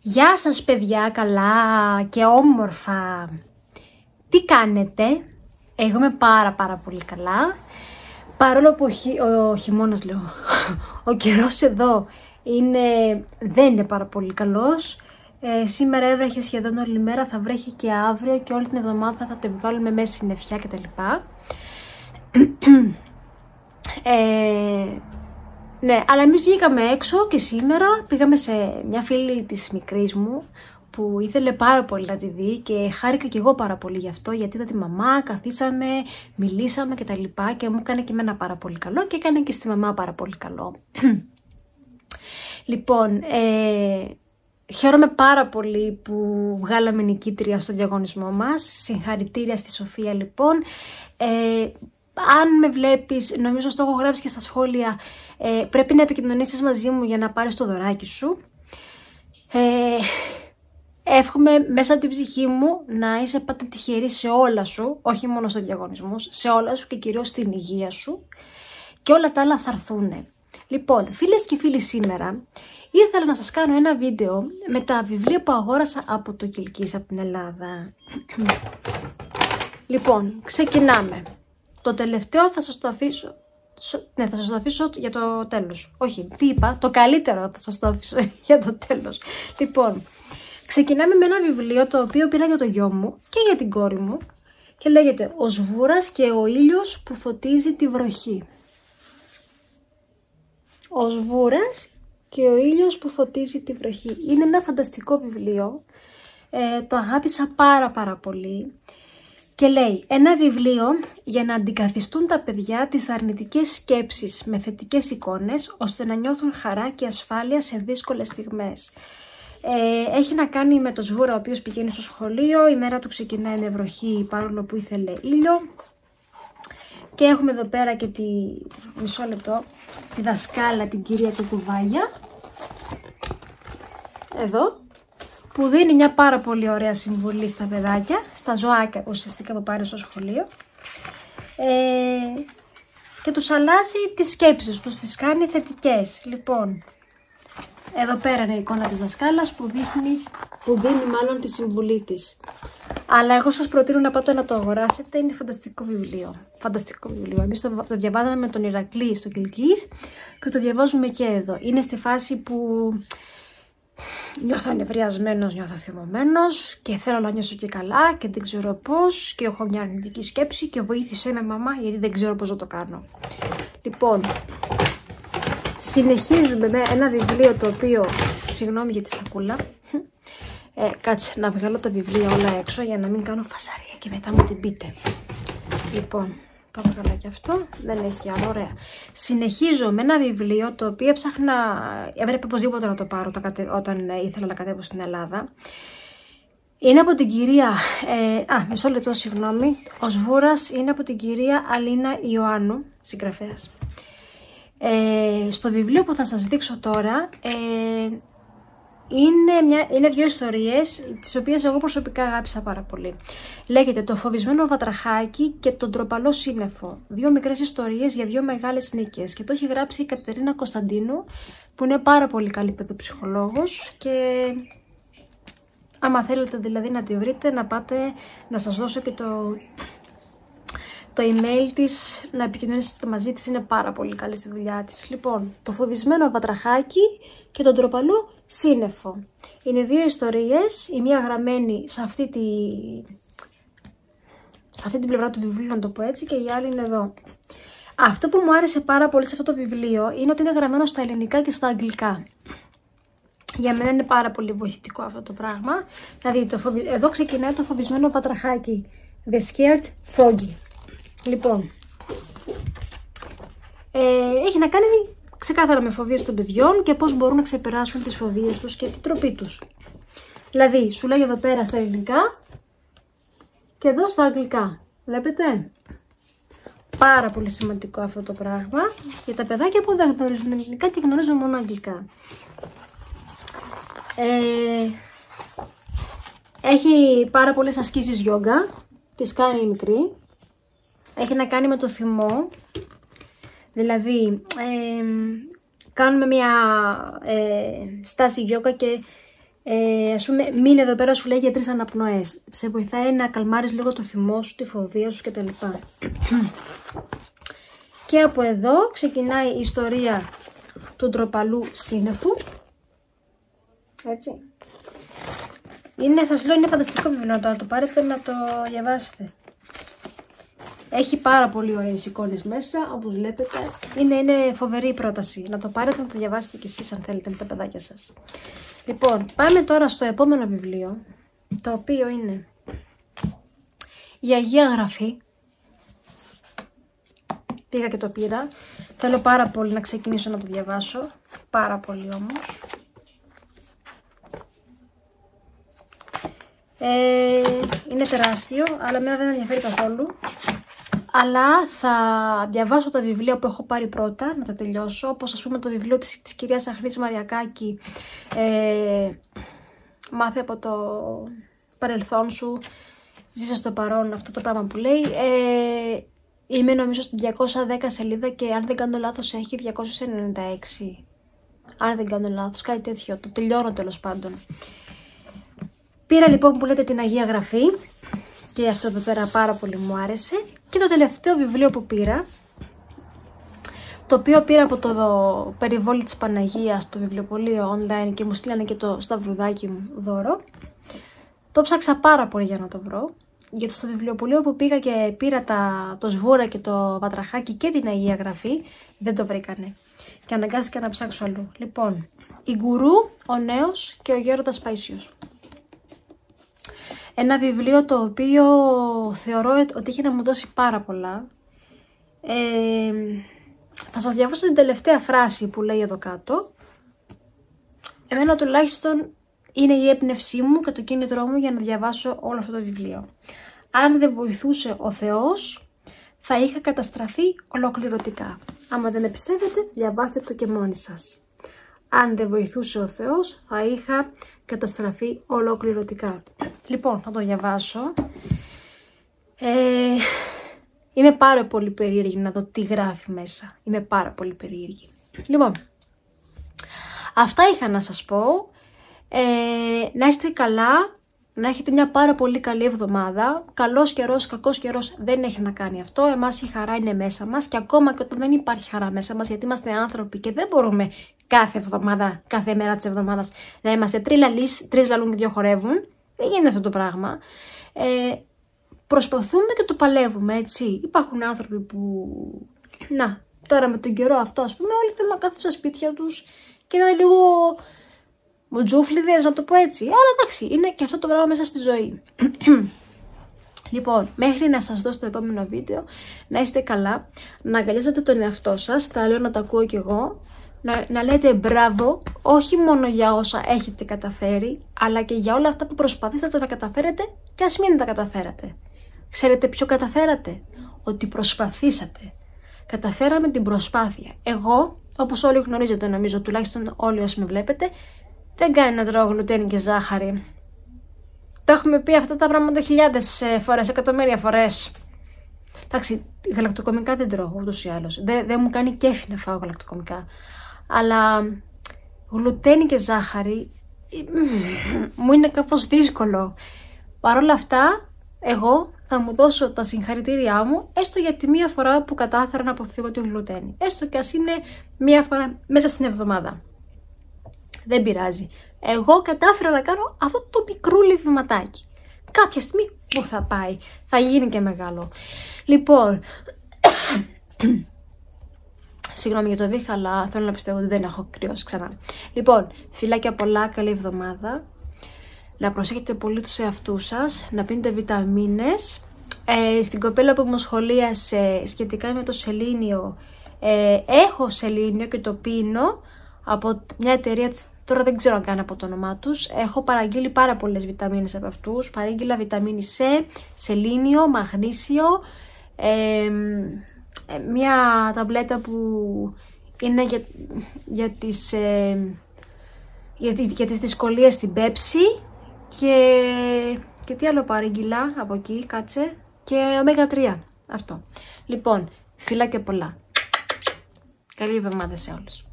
Γεια σας παιδιά, καλά και όμορφα. Τι κάνετε? Εγώ είμαι πάρα πολύ καλά. Παρόλο που ο χειμώνας λέω, ο καιρός εδώ δεν είναι πάρα πολύ καλός. Σήμερα έβρεχε σχεδόν όλη μέρα, θα βρέχει και αύριο και όλη την εβδομάδα θα τη βγάλουμε με συννεφιά κτλ. Ναι, αλλά εμείς βγήκαμε έξω και σήμερα πήγαμε σε μια φίλη της μικρής μου που ήθελε πάρα πολύ να τη δει και χάρηκα και εγώ πάρα πολύ γι' αυτό, γιατί είδα τη μαμά, καθίσαμε, μιλήσαμε και τα λοιπά και μου έκανε και εμένα πάρα πολύ καλό και έκανε και στη μαμά πάρα πολύ καλό. Λοιπόν, χαίρομαι πάρα πολύ που βγάλαμε νικήτρια στο διαγωνισμό μας. Συγχαρητήρια στη Σοφία λοιπόν. Αν με βλέπεις, νομίζω στο έχω γράψει και στα σχόλια, πρέπει να επικοινωνήσεις μαζί μου για να πάρεις το δωράκι σου. Εύχομαι μέσα από την ψυχή μου να είσαι πάντα τυχερή σε όλα σου, όχι μόνο στους διαγωνισμούς, σε όλα σου και κυρίως στην υγεία σου και όλα τα άλλα θα έρθουνε. Λοιπόν, φίλες και φίλοι, σήμερα ήθελα να σας κάνω ένα βίντεο με τα βιβλία που αγόρασα από το Κιλκής, από την Ελλάδα. Λοιπόν, ξεκινάμε. Το τελευταίο θα σας το αφήσω. Ναι, θα σας το αφήσω για το τέλος. Όχι, τι είπα, το καλύτερο θα σας το αφήσω για το τέλος. Λοιπόν, ξεκινάμε με ένα βιβλίο το οποίο πήρα για το γιο μου και για την κόρη μου και λέγεται «Ο Σβούρας και ο ήλιος που φωτίζει τη βροχή». Ο Σβούρας και ο ήλιος που φωτίζει τη βροχή. Είναι ένα φανταστικό βιβλίο, το αγάπησα πάρα πολύ. Και λέει, ένα βιβλίο για να αντικαθιστούν τα παιδιά τις αρνητικές σκέψεις με θετικές εικόνες, ώστε να νιώθουν χαρά και ασφάλεια σε δύσκολες στιγμές. Έχει να κάνει με το Σβούρα, ο οποίος πηγαίνει στο σχολείο, η μέρα του ξεκινάει με βροχή παρόλο που ήθελε ήλιο. Και έχουμε εδώ πέρα και τη δασκάλα, την κυρία Κουκουβάγια, εδώ, που δίνει μια πάρα πολύ ωραία συμβουλή στα παιδάκια, στα ζωάκια ουσιαστικά που πάνε στο σχολείο, και τους αλλάζει τις σκέψεις τους, τις κάνει θετικές. Λοιπόν, εδώ πέρα είναι η εικόνα της δασκάλας που δίνει μάλλον τη συμβουλή της. Αλλά εγώ σας προτείνω να πάτε να το αγοράσετε, είναι φανταστικό βιβλίο. Φανταστικό βιβλίο. Εμείς το διαβάζαμε με τον Ηρακλή στο Κιλκής και το διαβάζουμε και εδώ. Είναι στη φάση που νιώθω ανευριασμένος, νιώθω θυμωμένος και θέλω να νιώσω και καλά και δεν ξέρω πώς και έχω μια αρνητική σκέψη και βοήθησέ με μαμά γιατί δεν ξέρω πώς να το κάνω. Λοιπόν, συνεχίζουμε με ένα βιβλίο το οποίο, συγγνώμη για τη σακούλα, κάτσε να βγάλω τα βιβλία όλα έξω για να μην κάνω φασαρία και μετά μου την πείτε. Λοιπόν, το έβγαλα και αυτό, δεν έχει άλλο, ωραία. Συνεχίζω με ένα βιβλίο το οποίο έπρεπε οπωσδήποτε να το πάρω όταν ήθελα να κατέβω στην Ελλάδα. Είναι από την κυρία, μισό λεπτό, συγγνώμη, ο Σβούρας είναι από την κυρία Αλίνα Ιωάννου, συγγραφέας. Στο βιβλίο που θα σας δείξω τώρα, είναι δύο ιστορίες, τις οποίες εγώ προσωπικά αγάπησα πάρα πολύ. Λέγεται «Το φοβισμένο βατραχάκι και το ντροπαλό σύννεφο». Δύο μικρές ιστορίες για δύο μεγάλες νίκες. Και το έχει γράψει η Κατερίνα Κωνσταντίνου, που είναι πάρα πολύ καλή παιδοψυχολόγος. Και άμα θέλετε δηλαδή να τη βρείτε, να πάτε, να σας δώσω και το email της, να επικοινωνήσετε μαζί της, είναι πάρα πολύ καλή στη δουλειά της. Λοιπόν, «Το φοβισμένο βατραχάκι και το ντροπαλό σύννεφο». Είναι δύο ιστορίες, η μία γραμμένη σε αυτή την πλευρά του βιβλίου, να το πω έτσι, και η άλλη είναι εδώ. Αυτό που μου άρεσε πάρα πολύ σε αυτό το βιβλίο είναι ότι είναι γραμμένο στα ελληνικά και στα αγγλικά. Για μένα είναι πάρα πολύ βοηθητικό αυτό το πράγμα. Δηλαδή, εδώ ξεκινάει το φοβισμένο βατραχάκι. The Scared Froggy. Λοιπόν, έχει να κάνει ξεκάθαρα με φοβίες των παιδιών και πώς μπορούν να ξεπεράσουν τις φοβίες τους και την τροπή τους. Δηλαδή, σου λέει εδώ πέρα στα ελληνικά και εδώ στα αγγλικά. Βλέπετε? Πάρα πολύ σημαντικό αυτό το πράγμα για τα παιδάκια που δεν γνωρίζουν ελληνικά και γνωρίζουν μόνο αγγλικά. Έχει πάρα πολλές ασκήσεις γιόγκα, τις κάνει η μικρή. Έχει να κάνει με το θυμό. Δηλαδή, κάνουμε μια στάση γιόγκα και Ας πούμε, μην εδώ πέρα σου λέει για 3 αναπνοές. Σε βοηθάει να καλμάρεις λίγο το θυμό σου, τη φοβία σου κτλ. Και από εδώ ξεκινάει η ιστορία του ντροπαλού σύννεφου. Έτσι. Σας λέω, είναι φανταστικό βιβλίο, να το πάρετε να το διαβάσετε. Έχει πάρα πολύ ωραίες εικόνες μέσα, όπως βλέπετε. Είναι φοβερή η πρόταση. Να το πάρετε να το διαβάσετε κι εσείς αν θέλετε με τα παιδάκια σας. Λοιπόν, πάμε τώρα στο επόμενο βιβλίο, το οποίο είναι η Αγία Γραφή. Πήγα και το πήρα. Θέλω πάρα πολύ να ξεκινήσω να το διαβάσω. Πάρα πολύ όμως. Είναι τεράστιο, αλλά εμένα δεν με ενδιαφέρει καθόλου. Αλλά θα διαβάσω τα βιβλία που έχω πάρει πρώτα, να τα τελειώσω. Όπως ας πούμε το βιβλίο της κυρίας Αχρής Μαριακάκη, μάθε από το παρελθόν σου, ζήσε στο παρόν, αυτό το πράγμα που λέει. Είμαι νομίζω στην 210 σελίδα και αν δεν κάνω λάθος έχει 296. Αν δεν κάνω λάθος, κάτι τέτοιο. Το τελειώνω τέλος πάντων. Πήρα λοιπόν που λέτε την Αγία Γραφή και αυτό εδώ πέρα πάρα πολύ μου άρεσε. Και το τελευταίο βιβλίο που πήρα, το οποίο πήρα από το περιβόλι της Παναγίας, το βιβλιοπωλείο online και μου στείλανε και το σταυρουδάκι μου δώρο. Το ψάξα πάρα πολύ για να το βρω. Γιατί στο βιβλιοπωλείο που πήγα και πήρα το σβούρα και το βατραχάκι και την Αγία Γραφή, δεν το βρήκανε. Και αναγκάστηκα να ψάξω αλλού. Λοιπόν, η Γκουρού, ο Νέος και ο Γέροντας Παΐσιος. Ένα βιβλίο το οποίο θεωρώ ότι είχε να μου δώσει πάρα πολλά. Θα σας διαβάσω την τελευταία φράση που λέει εδώ κάτω. Εμένα τουλάχιστον είναι η έμπνευσή μου και το κίνητρό μου για να διαβάσω όλο αυτό το βιβλίο. Αν δεν βοηθούσε ο Θεός, θα είχα καταστραφεί ολοκληρωτικά. Άμα δεν με πιστεύετε, διαβάστε το και μόνοι σας. Αν δεν βοηθούσε ο Θεός, θα είχα καταστραφεί ολοκληρωτικά. Λοιπόν, θα το διαβάσω. Είμαι πάρα πολύ περίεργη να δω τι γράφει μέσα. Είμαι πάρα πολύ περίεργη. Λοιπόν, αυτά είχα να σας πω. Να είστε καλά, να έχετε μια πάρα πολύ καλή εβδομάδα. Καλός καιρός, κακός καιρός δεν έχει να κάνει αυτό. Εμάς η χαρά είναι μέσα μας και ακόμα και όταν δεν υπάρχει χαρά μέσα μας, γιατί είμαστε άνθρωποι και δεν μπορούμε κάθε εβδομάδα, κάθε μέρα της εβδομάδας να είμαστε τρεις λαλούν και 2 χορεύουν. Δεν γίνεται αυτό το πράγμα. Προσπαθούμε και το παλεύουμε, έτσι. Υπάρχουν άνθρωποι που, τώρα με τον καιρό αυτό, ας πούμε, όλοι θέλουν να κάθουν στα σπίτια τους και να είναι λίγο μουτζούφλιδες, να το πω έτσι. Αλλά εντάξει, είναι και αυτό το πράγμα μέσα στη ζωή. Λοιπόν, μέχρι να σας δώσω το επόμενο βίντεο, να είστε καλά, να αγκαλιάζετε τον εαυτό σας, τα λέω να τα ακούω κι εγώ, να λέτε μπράβο, όχι μόνο για όσα έχετε καταφέρει, αλλά και για όλα αυτά που προσπαθήσατε να καταφέρετε και ας μην τα καταφέρατε. Ξέρετε ποιο καταφέρατε? Ότι προσπαθήσατε. Καταφέραμε την προσπάθεια. Εγώ, όπως όλοι γνωρίζετε νομίζω, τουλάχιστον όλοι όσοι με βλέπετε, δεν κάνει να τρώω γλουτένι και ζάχαρη. Το έχουμε πει αυτά τα πράγματα χιλιάδες φορές, εκατομμύρια φορές. Εντάξει, γαλακτοκομικά δεν τρώω ούτως ή άλλως. Δεν μου κάνει κέφι να φάω γαλακτοκομικά. Αλλά γλουτένι και ζάχαρη μου είναι κάπως δύσκολο. Παρ' όλα αυτά, εγώ θα μου δώσω τα συγχαρητήριά μου, έστω για τη μία φορά που κατάφερα να αποφύγω τη γλουτένι. Έστω και ας είναι μία φορά μέσα στην εβδομάδα. Δεν πειράζει. Εγώ κατάφερα να κάνω αυτό το μικρούλι βηματάκι. Κάποια στιγμή που θα πάει, θα γίνει και μεγάλο. Λοιπόν, συγγνώμη για το βήχα, αλλά θέλω να πιστεύω ότι δεν έχω κρυώσει ξανά. Λοιπόν, φιλάκια πολλά, καλή εβδομάδα. Να προσέχετε πολύ τους εαυτούς σας, να πίνετε βιταμίνες. Στην κοπέλα που μου σχολίασε σχετικά με το σελήνιο, έχω σελήνιο και το πίνω από μια εταιρεία, τώρα δεν ξέρω καν από το όνομά τους. Έχω παραγγείλει πάρα πολλές βιταμίνες από αυτούς. Παρήγγειλα βιταμίνη C, σελήνιο, μαγνήσιο, μια ταμπλέτα που είναι για τις δυσκολίες στην πέψη και τι άλλο παρήγγειλα από εκεί, κάτσε, και ωμέγα 3, αυτό. Λοιπόν, φιλάκια πολλά. Καλή εβδομάδα σε όλους.